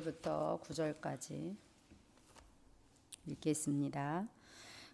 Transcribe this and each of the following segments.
부터 9절까지 읽겠습니다.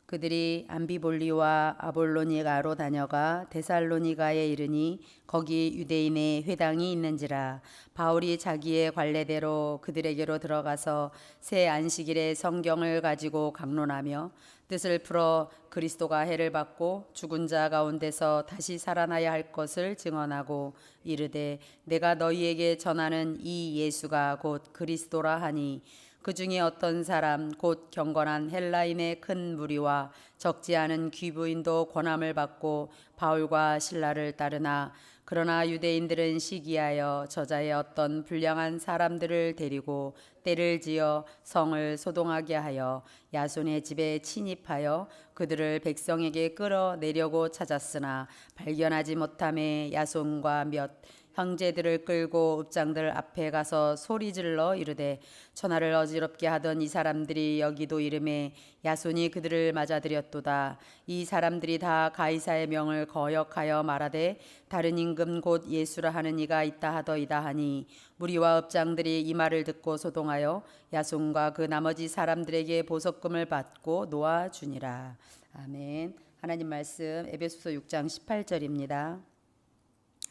그들이 암비볼리와 아볼로니가로 다녀가 데살로니가에 이르니 거기 유대인의 회당이 있는지라. 바울이 자기의 관례대로 그들에게로 들어가서 새 안식일에 성경을 가지고 강론하며 뜻을 풀어 그리스도가 해를 받고 죽은 자 가운데서 다시 살아나야 할 것을 증언하고 이르되 내가 너희에게 전하는 이 예수가 곧 그리스도라 하니 그 중에 어떤 사람 곧 경건한 헬라인의 큰 무리와 적지 않은 귀부인도 권함을 받고 바울과 실라를 따르나 그러나 유대인들은 시기하여 저자의 어떤 불량한 사람들을 데리고 때를 지어 성을 소동하게 하여 야손의 집에 침입하여 그들을 백성에게 끌어내려고 찾았으나 발견하지 못함에 야손과 몇 형제들을 끌고 읍장들 앞에 가서 소리질러 이르되 천하를 어지럽게 하던 이 사람들이 여기도 이름에 야손이 그들을 맞아들였도다. 이 사람들이 다 가이사의 명을 거역하여 말하되 다른 임금 곧 예수라 하는 이가 있다 하더이다 하니 무리와 읍장들이 이 말을 듣고 소동하여 야손과 그 나머지 사람들에게 보석금을 받고 놓아주니라. 아멘. 하나님 말씀 에베소서 6장 18절입니다.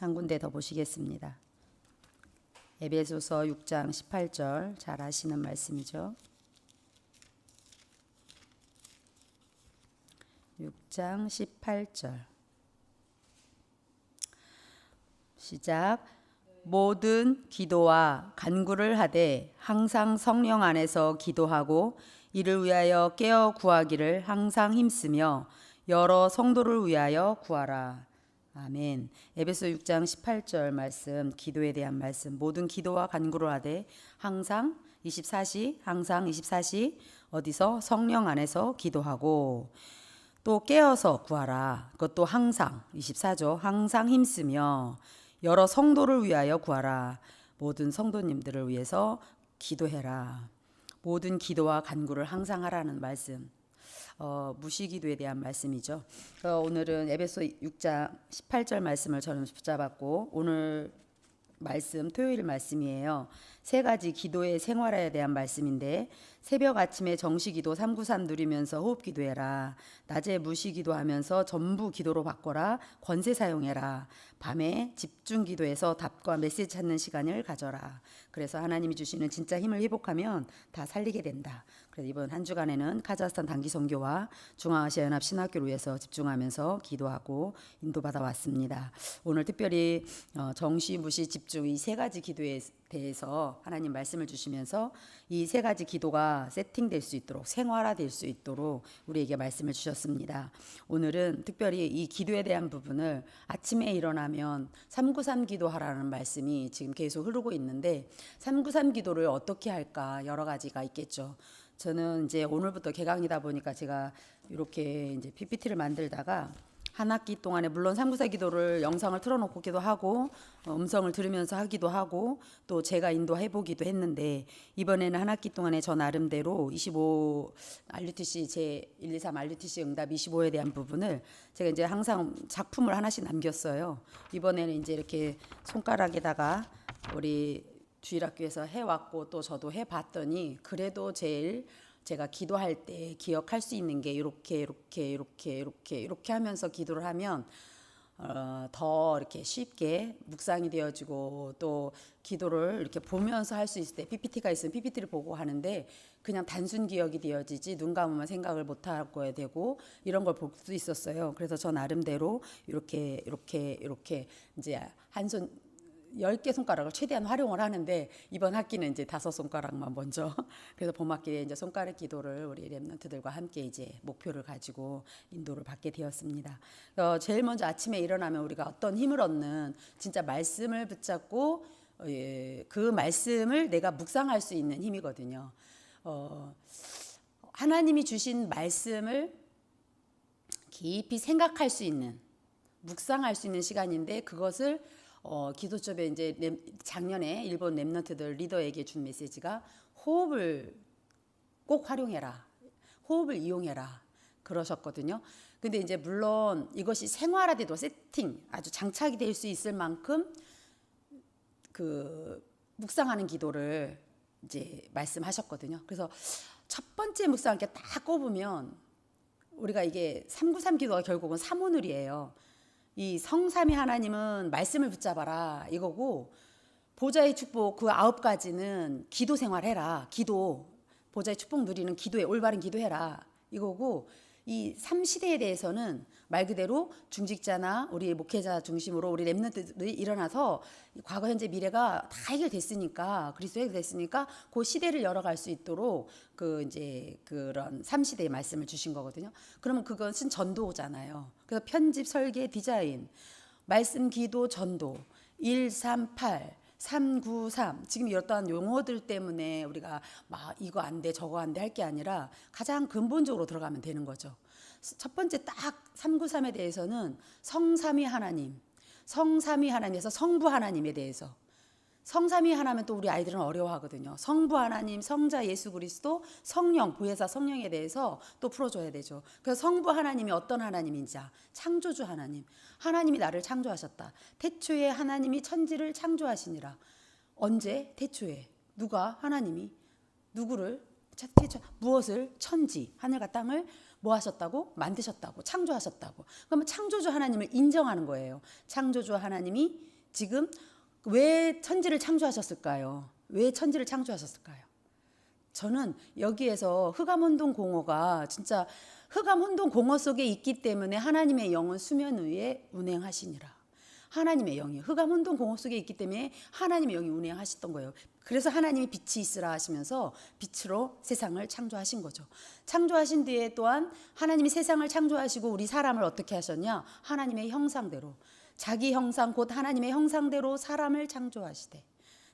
한 군데 더 보시겠습니다. 에베소서 6장 18절 잘 아시는 말씀이죠. 6장 18절 시작. 모든 기도와 간구를 하되 항상 성령 안에서 기도하고 이를 위하여 깨어 구하기를 항상 힘쓰며 여러 성도를 위하여 구하라. 아멘. 에베소 6장 18절 말씀, 기도에 대한 말씀. 모든 기도와 간구를 하되 항상 24시 어디서? 성령 안에서 기도하고 또 깨어서 구하라. 그것도 항상 24죠. 항상 힘쓰며 여러 성도를 위하여 구하라. 모든 성도님들을 위해서 기도해라. 모든 기도와 간구를 항상 하라는 말씀. 무시기도에 대한 말씀이죠. 오늘은 에베소 6장 18절 말씀을 저는 붙잡았고 오늘 말씀 토요일 말씀이에요. 세 가지 기도의 생활에 대한 말씀인데 새벽 아침에 정시기도 393 누리면서 호흡기도해라. 낮에 무시기도하면서 전부 기도로 바꿔라. 권세 사용해라. 밤에 집중기도해서 답과 메시지 찾는 시간을 가져라. 그래서 하나님이 주시는 진짜 힘을 회복하면 다 살리게 된다. 그래서 이번 한 주간에는 카자흐스탄 단기 선교와 중앙아시아 연합 신학교를 위해서 집중하면서 기도하고 인도받아 왔습니다. 오늘 특별히 정시, 무시, 집중 이 세 가지 기도에 대해서 하나님 말씀을 주시면서 이 세 가지 기도가 세팅될 수 있도록 생활화될 수 있도록 우리에게 말씀을 주셨습니다. 오늘은 특별히 이 기도에 대한 부분을 아침에 일어나면 393 기도하라는 말씀이 지금 계속 흐르고 있는데 393 기도를 어떻게 할까 여러 가지가 있겠죠. 저는 이제 오늘부터 개강이다 보니까 제가 이렇게 이제 PPT를 만들다가 한 학기 동안에 물론 394 기도를 영상을 틀어놓기도 하고 음성을 들으면서 하기도 하고 또 제가 인도해 보기도 했는데 이번에는 한 학기 동안에 저 나름대로 25 RUTC 제 123 RUTC 응답 25에 대한 부분을 제가 이제 항상 작품을 하나씩 남겼어요. 이번에는 이제 이렇게 손가락에다가 우리 주일학교에서 해왔고 또 저도 해봤더니 그래도 제일 제가 기도할 때 기억할 수 있는 게 이렇게 하면서 기도를 하면 더 이렇게 쉽게 묵상이 되어지고 또 기도를 이렇게 보면서 할 수 있을 때 PPT가 있으면 PPT를 보고 하는데 그냥 단순 기억이 되어지지 눈 감으면 생각을 못 하게 되고 이런 걸 볼 수 있었어요. 그래서 저 나름대로 이렇게 이제 한 손 10개 손가락을 최대한 활용을 하는데 이번 학기는 이제 5손가락만 먼저 그래서 봄학기에 이제 손가락 기도를 우리 랩런트들과 함께 이제 목표를 가지고 인도를 받게 되었습니다. 제일 먼저 아침에 일어나면 우리가 어떤 힘을 얻는 진짜 말씀을 붙잡고 그 말씀을 내가 묵상할 수 있는 힘이거든요. 하나님이 주신 말씀을 깊이 생각할 수 있는 묵상할 수 있는 시간인데 그것을 기도첩에 이제 작년에 일본 랩런트들 리더에게 준 메시지가 호흡을 꼭 활용해라. 호흡을 이용해라. 그러셨거든요. 근데 이제 물론 이것이 생활화돼도 세팅 아주 장착이 될 수 있을 만큼 그 묵상하는 기도를 이제 말씀하셨거든요. 그래서 첫 번째 묵상 이렇게 딱 꼽으면 우리가 이게 393 기도가 결국은 삼오늘이에요. 이 성삼위 하나님은 말씀을 붙잡아라 이거고, 보좌의 축복 그 9가지는 기도 생활해라. 기도, 보좌의 축복 누리는 기도에 올바른 기도해라 이거고, 이 3시대에 대해서는 말 그대로 중직자나 우리 목회자 중심으로 우리 렘넌트들이 일어나서 과거 현재 미래가 다 해결됐으니까, 그리스도 해결됐으니까 그 시대를 열어갈 수 있도록 그 이제 그런 3시대의 말씀을 주신 거거든요. 그러면 그것은 전도잖아요. 그래서 편집, 설계, 디자인, 말씀, 기도, 전도, 138 393 지금 이런 용어들 때문에 우리가 막 이거 안 돼 저거 안 돼 할 게 아니라 가장 근본적으로 들어가면 되는 거죠. 첫 번째 딱 393에 대해서는 성삼위 하나님, 성삼위 하나님에서 성부 하나님에 대해서, 성삼위 하나면 또 우리 아이들은 어려워하거든요. 성부 하나님, 성자 예수 그리스도, 성령, 보혜사 성령에 대해서 또 풀어줘야 되죠. 그래서 성부 하나님이 어떤 하나님인지, 창조주 하나님, 하나님이 나를 창조하셨다. 태초에 하나님이 천지를 창조하시니라. 언제? 태초에. 누가? 하나님이 누구를? 무엇을? 천지, 하늘과 땅을 뭐 하셨다고? 만드셨다고, 창조하셨다고. 그러면 창조주 하나님을 인정하는 거예요. 창조주 하나님이 지금 왜 천지를 창조하셨을까요? 왜 천지를 창조하셨을까요? 저는 여기에서 흑암혼돈 공허가 진짜 흑암혼돈 공허 속에 있기 때문에 하나님의 영은 수면 위에 운행하시니라. 하나님의 영이 흑암혼돈 공허 속에 있기 때문에 하나님의 영이 운행하셨던 거예요. 그래서 하나님이 빛이 있으라 하시면서 빛으로 세상을 창조하신 거죠. 창조하신 뒤에 또한 하나님이 세상을 창조하시고 우리 사람을 어떻게 하셨냐? 하나님의 형상대로, 자기 형상 곧 하나님의 형상대로 사람을 창조하시되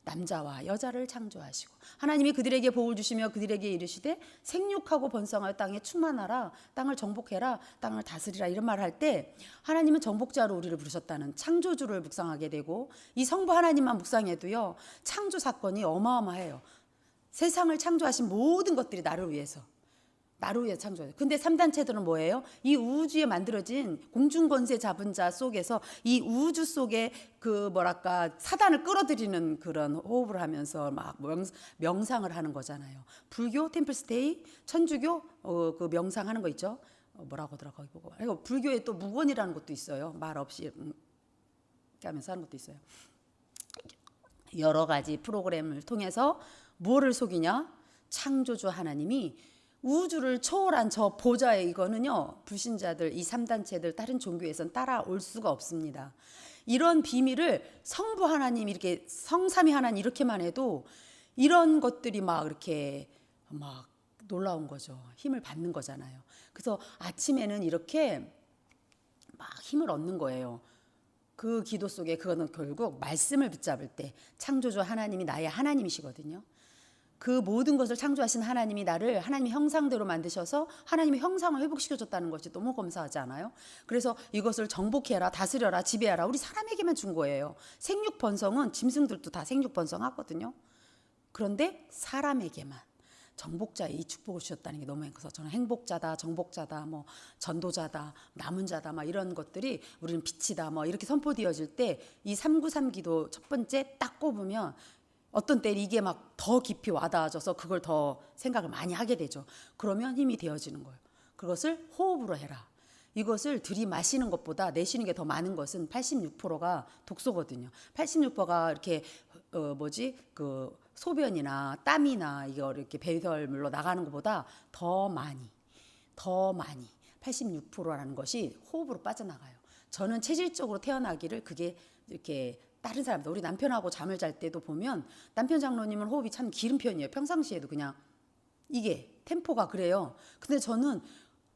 남자와 여자를 창조하시고, 하나님이 그들에게 복을 주시며 그들에게 이르시되 생육하고 번성하여 땅에 충만하라, 땅을 정복해라, 땅을 다스리라, 이런 말 할 때 하나님은 정복자로 우리를 부르셨다는 창조주를 묵상하게 되고, 이 성부 하나님만 묵상해도요 창조 사건이 어마어마해요. 세상을 창조하신 모든 것들이 나를 위해서 창조해요. 근데 3단체들은 뭐예요? 이 우주에 만들어진 공중권세 잡은 자 속에서 이 우주 속에 그 뭐랄까 사단을 끌어들이는 그런 호흡을 하면서 막 명상을 하는 거잖아요. 불교 템플스테이, 천주교 그 명상하는 거 있죠. 뭐라고 하더라고요. 그리고 불교에 또 무건이라는 것도 있어요. 말 없이 하면서 하는 것도 있어요. 여러 가지 프로그램을 통해서 뭐를 속이냐? 창조주 하나님이 우주를 초월한 저 보좌에, 이거는요 불신자들, 이 3단체들 다른 종교에선 따라올 수가 없습니다. 이런 비밀을 성부 하나님, 이렇게 성삼위 하나님 이렇게만 해도 이런 것들이 막 이렇게 막 놀라운 거죠. 힘을 받는 거잖아요. 그래서 아침에는 이렇게 막 힘을 얻는 거예요. 그 기도 속에 그거는 결국 말씀을 붙잡을 때 창조주 하나님이 나의 하나님이시거든요. 그 모든 것을 창조하신 하나님이 나를 하나님의 형상대로 만드셔서 하나님의 형상을 회복시켜줬다는 것이 너무 감사하지 않아요? 그래서 이것을 정복해라, 다스려라, 지배하라, 우리 사람에게만 준 거예요. 생육 번성은 짐승들도 다 생육 번성하거든요. 그런데 사람에게만 정복자의 이 축복을 주셨다는 게 너무 행복해서, 저는 행복자다, 정복자다, 뭐 전도자다, 남은 자다, 막 이런 것들이 우리는 빛이다, 뭐 이렇게 선포되어질 때 이 393 기도 첫 번째 딱 꼽으면 어떤 때 이게 막 더 깊이 와닿아져서 그걸 더 생각을 많이 하게 되죠. 그러면 힘이 되어지는 거예요. 그것을 호흡으로 해라. 이것을 들이마시는 것보다 내쉬는 게 더 많은 것은 86%가 독소거든요. 86%가 이렇게 그 소변이나 땀이나 이거 이렇게 배설물로 나가는 것보다 더 많이 86%라는 것이 호흡으로 빠져나가요. 저는 체질적으로 태어나기를 그게 이렇게 다른 사람들, 우리 남편하고 잠을 잘 때도 보면 남편 장로님은 호흡이 참 길은 편이에요. 평상시에도 그냥 이게 템포가 그래요. 근데 저는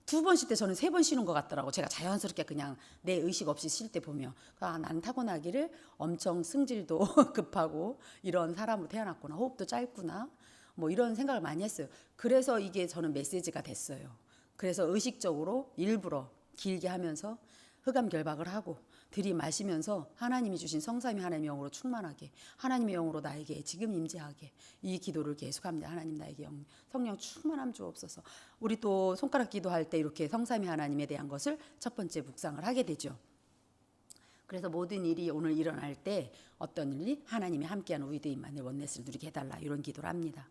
2번 쉴 때 저는 3번 쉬는 것 같더라고. 제가 자연스럽게 그냥 내 의식 없이 쉴 때 보면, 난 타고나기를 엄청 승질도 급하고 이런 사람으로 태어났구나, 호흡도 짧구나, 뭐 이런 생각을 많이 했어요. 그래서 이게 저는 메시지가 됐어요. 그래서 의식적으로 일부러 길게 하면서 흑암 결박을 하고 들이마시면서 하나님이 주신 성삼위 하나님의 영으로 충만하게, 하나님의 영으로 나에게 지금 임재하게 이 기도를 계속합니다. 하나님 나에게 성령 충만함 주옵소서. 우리 또 손가락 기도할 때 이렇게 성삼위 하나님에 대한 것을 첫 번째 묵상을 하게 되죠. 그래서 모든 일이 오늘 일어날 때 어떤 일이 하나님이 함께하는 위대한 임마누엘 원네스를 누리게 해달라, 이런 기도를 합니다.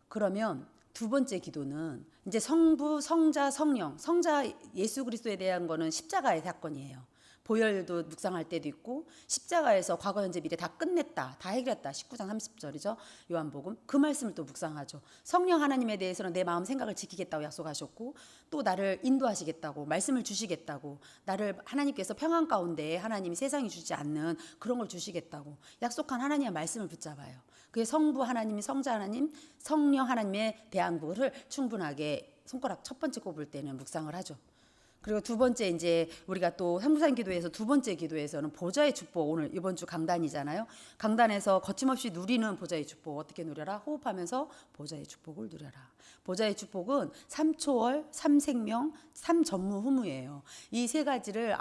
그러면 두 번째 기도는 이제 성부, 성자, 성령, 성자 예수 그리스도에 대한 거는 십자가의 사건이에요. 보혈도 묵상할 때도 있고, 십자가에서 과거 현재 미래 다 끝냈다, 다 해결했다, 19장 30절이죠 요한복음. 그 말씀을 또 묵상하죠. 성령 하나님에 대해서는 내 마음 생각을 지키겠다고 약속하셨고, 또 나를 인도하시겠다고, 말씀을 주시겠다고, 나를 하나님께서 평안 가운데 하나님이 세상이 주지 않는 그런 걸 주시겠다고 약속한 하나님의 말씀을 붙잡아요. 그게 성부 하나님, 성자 하나님, 성령 하나님에 대한 거를 충분하게 손가락 첫 번째 꼽을 때는 묵상을 하죠. 그리고 두 번째, 이제 우리가 또 산부산 기도에서 두 번째 기도에서는 보좌의 축복, 오늘 이번 주 강단이잖아요. 강단에서 거침없이 누리는 보좌의 축복, 어떻게 누려라? 호흡하면서 보좌의 축복을 누려라. 보좌의 축복은 삼초월, 삼생명, 삼전무후무예요. 이 세 가지를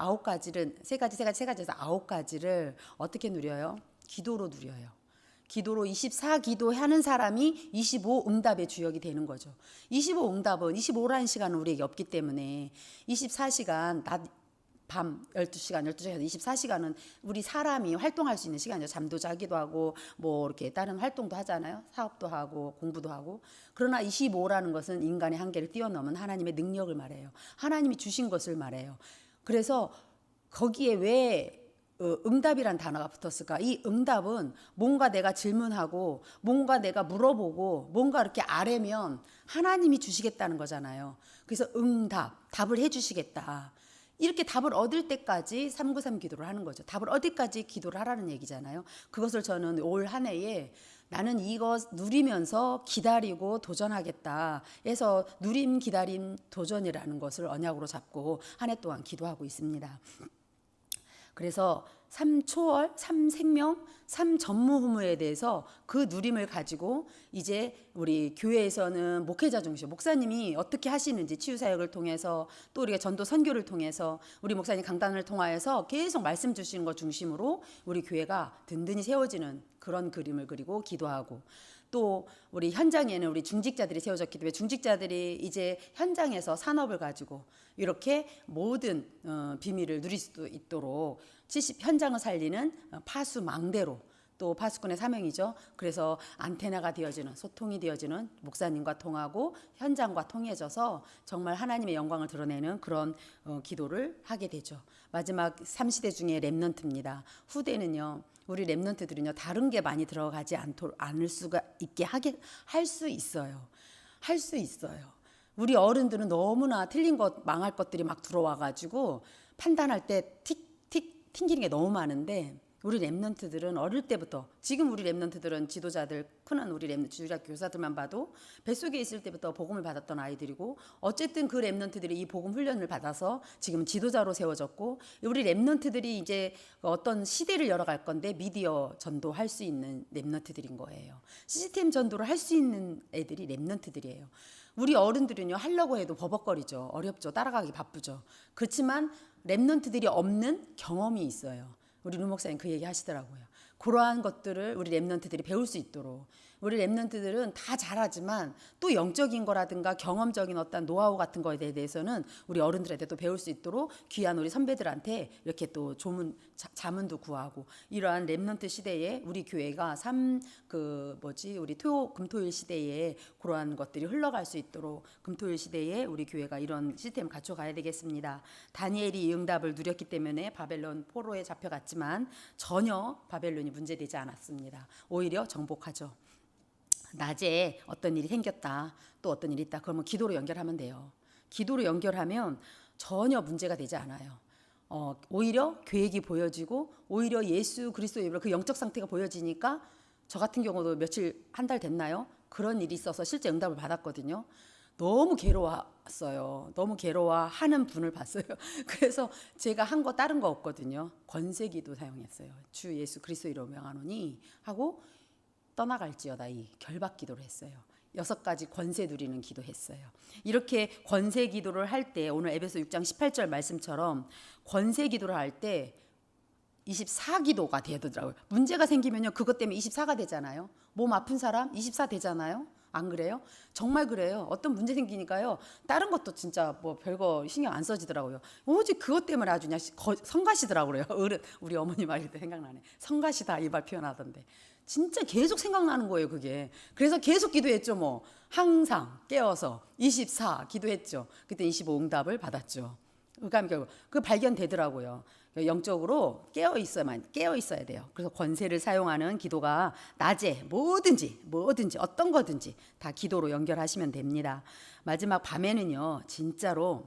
세 가지에서 9가지를 어떻게 누려요? 기도로 누려요. 기도로 24기도 하는 사람이 25 응답의 주역이 되는 거죠. 25 응답은 25라는 시간은 우리에게 없기 때문에 24시간 낮 밤 12시간 12시간 24시간은 우리 사람이 활동할 수 있는 시간이죠. 잠도 자기도 하고 뭐 이렇게 다른 활동도 하잖아요. 사업도 하고 공부도 하고. 그러나 25라는 것은 인간의 한계를 뛰어넘은 하나님의 능력을 말해요. 하나님이 주신 것을 말해요. 그래서 거기에 왜 응답이란 단어가 붙었을까? 이 응답은 뭔가 내가 질문하고 뭔가 내가 물어보고 뭔가 이렇게 아뢰면 하나님이 주시겠다는 거잖아요. 그래서 응답, 답을 해주시겠다. 이렇게 답을 얻을 때까지 393 기도를 하는 거죠. 답을 얻을까지 기도를 하라는 얘기잖아요. 그것을 저는 올 한 해에 나는 이것 누리면서 기다리고 도전하겠다 해서 누림, 기다림, 도전이라는 것을 언약으로 잡고 한 해 동안 기도하고 있습니다. 그래서 3초월, 3생명, 3전무후무에 대해서 그 누림을 가지고 이제 우리 교회에서는 목회자 중심, 목사님이 어떻게 하시는지 치유사역을 통해서 또 우리가 전도 선교를 통해서 우리 목사님 강단을 통하여서 계속 말씀 주시는 것 중심으로 우리 교회가 든든히 세워지는 그런 그림을 그리고 기도하고, 또 우리 현장에는 우리 중직자들이 세워졌기 때문에 중직자들이 이제 현장에서 산업을 가지고 이렇게 모든 비밀을 누릴 수 있도록 현장을 살리는 파수망대로, 또 파수꾼의 사명이죠. 그래서 안테나가 되어지는, 소통이 되어지는, 목사님과 통하고 현장과 통해져서 정말 하나님의 영광을 드러내는 그런 기도를 하게 되죠. 마지막 3시대 중에 렘넌트입니다. 후대는요, 우리 렘넌트들은요, 다른 게 많이 들어가지 않을 수가 있게 할 수 있어요. 할 수 있어요. 우리 어른들은 너무나 틀린 것, 망할 것들이 막 들어와가지고 판단할 때 튕기는 게 너무 많은데, 우리 렘넌트들은 어릴 때부터, 지금 우리 렘넌트들은 지도자들, 큰 우리 렘넌트 주일학 교사들만 봐도 뱃속에 있을 때부터 복음을 받았던 아이들이고, 어쨌든 그 렘넌트들이 이 복음 훈련을 받아서 지금 지도자로 세워졌고, 우리 렘넌트들이 이제 어떤 시대를 열어갈 건데 미디어 전도할 수 있는 렘넌트들인 거예요. 시스템 전도를 할 수 있는 애들이 렘넌트들이에요. 우리 어른들은요, 하려고 해도 버벅거리죠. 어렵죠. 따라가기 바쁘죠. 그렇지만 렘넌트들이 없는 경험이 있어요. 우리 루 목사님 그 얘기 하시더라고요. 그러한 것들을 우리 렘넌트들이 배울 수 있도록. 우리 렘넌트들은 다 잘하지만 또 영적인 거라든가 경험적인 어떤 노하우 같은 거에 대해서는 우리 어른들한테도 배울 수 있도록 귀한 우리 선배들한테 이렇게 또 자문도 구하고, 이러한 렘넌트 시대에 우리 교회가 우리 금토일 시대에 그러한 것들이 흘러갈 수 있도록 금토일 시대에 우리 교회가 이런 시스템을 갖춰가야 되겠습니다. 다니엘이 이 응답을 누렸기 때문에 바벨론 포로에 잡혀갔지만 전혀 바벨론이 문제되지 않았습니다. 오히려 정복하죠. 낮에 어떤 일이 생겼다, 또 어떤 일이 있다, 그러면 기도로 연결하면 돼요. 기도로 연결하면 전혀 문제가 되지 않아요. 오히려 계획이 보여지고, 오히려 예수 그리스도의 그 영적 상태가 보여지니까, 저 같은 경우도 며칠, 한 달 됐나요? 그런 일이 있어서 실제 응답을 받았거든요. 너무 괴로웠어요. 너무 괴로워하는 분을 봤어요. 그래서 제가 한 거 다른 거 없거든요. 권세기도 사용했어요. 주 예수 그리스도 이름으로 명하노니 하고 떠나갈지어다, 이 결박 기도를 했어요. 6가지 권세 누리는 기도했어요. 이렇게 권세 기도를 할 때, 오늘 에베소 6장 18절 말씀처럼 권세 기도를 할 때 24기도가 되더라고요. 문제가 생기면요, 그것 때문에 24가 되잖아요. 몸 아픈 사람 24 되잖아요. 안 그래요? 정말 그래요. 어떤 문제 생기니까요. 다른 것도 진짜 뭐 별거 신경 안 써지더라고요. 오직 그것 때문에 아주 그냥 성가시더라고요. 어른 우리 어머니 말일 때 생각나네. 성가시다 이 말 표현하던데. 진짜 계속 생각나는 거예요, 그게. 그래서 계속 기도했죠, 뭐. 항상 깨어서 24 기도했죠. 그때 25 응답을 받았죠. 그러니까 결국 그 발견되더라고요. 영적으로 깨어 있어야 돼요. 그래서 권세를 사용하는 기도가 낮에 뭐든지 어떤 거든지 다 기도로 연결하시면 됩니다. 마지막 밤에는요, 진짜로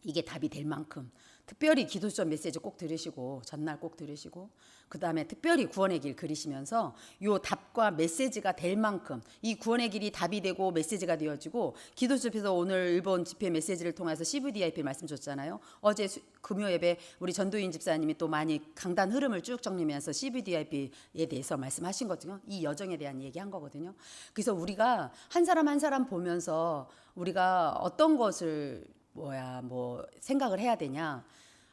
이게 답이 될 만큼 특별히 기도점 메시지 꼭 들으시고 전날 꼭 들으시고 그 다음에 특별히 구원의 길 그리시면서 요 답과 메시지가 될 만큼 이 구원의 길이 답이 되고 메시지가 되어지고 기도 집에서 오늘 일본 집회 메시지를 통해서 CVDIP 말씀 줬잖아요. 어제 금요 예배 우리 전도인 집사님이 또 많이 강단 흐름을 쭉 정리하면서 CVDIP에 대해서 말씀하신 거거든요. 이 여정에 대한 얘기한 거거든요. 그래서 우리가 한 사람 한 사람 보면서 우리가 어떤 것을 생각을 해야 되냐.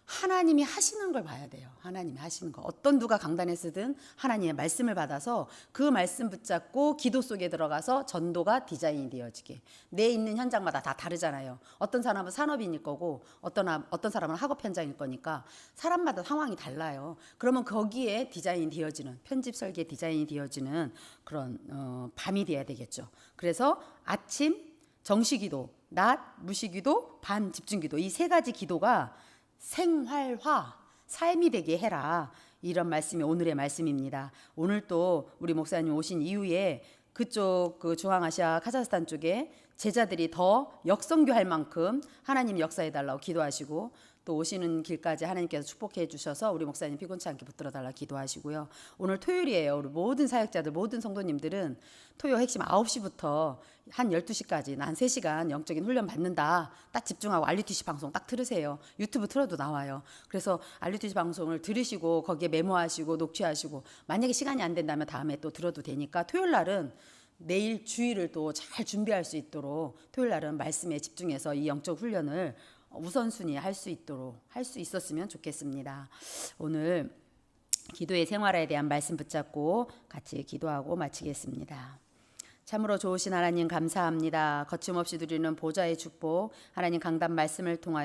하나님이 하시는 걸 봐야 돼요. 하나님이 하시는 거. 어떤 누가 강단에 쓰든 하나님의 말씀을 받아서 그 말씀 붙잡고 기도 속에 들어가서 전도가 디자인이 되어지게. 내 있는 현장마다 다 다르잖아요. 어떤 사람은 산업인일 거고 어떤 사람은 학업 현장일 거니까 사람마다 상황이 달라요. 그러면 거기에 디자인이 되어지는 편집 설계 디자인이 되어지는 그런 밤이 돼야 되겠죠. 그래서 아침 정시기도, 낮 무시기도, 밤 집중기도 이 세 가지 기도가 생활화, 삶이 되게 해라. 이런 말씀이 오늘의 말씀입니다. 오늘 또 우리 목사님 오신 이후에 그쪽 그 중앙아시아 카자흐스탄 쪽에 제자들이 더 역선교할 만큼 하나님 역사해 달라고 기도하시고 또 오시는 길까지 하나님께서 축복해 주셔서 우리 목사님 피곤치 않게 붙들어 달라 기도하시고요. 오늘 토요일이에요. 우리 모든 사역자들 모든 성도님들은 토요 핵심 9시부터 한 12시까지 난 3시간 영적인 훈련 받는다. 딱 집중하고 RUTC 방송 딱 들으세요. 유튜브 틀어도 나와요. 그래서 RUTC 방송을 들으시고 거기에 메모하시고 녹취하시고 만약에 시간이 안 된다면 다음에 또 들어도 되니까 토요일 날은 내일 주일을 또 잘 준비할 수 있도록 토요일 날은 말씀에 집중해서 이 영적 훈련을 우선순위 할 수 있도록 할 수 있었으면 좋겠습니다. 오늘 기도의 생활에 대한 말씀 붙잡고 같이 기도하고 마치겠습니다. 참으로 좋으신 하나님 감사합니다. 거침없이 누리는 보좌의 축복 하나님 강단 말씀을 통하여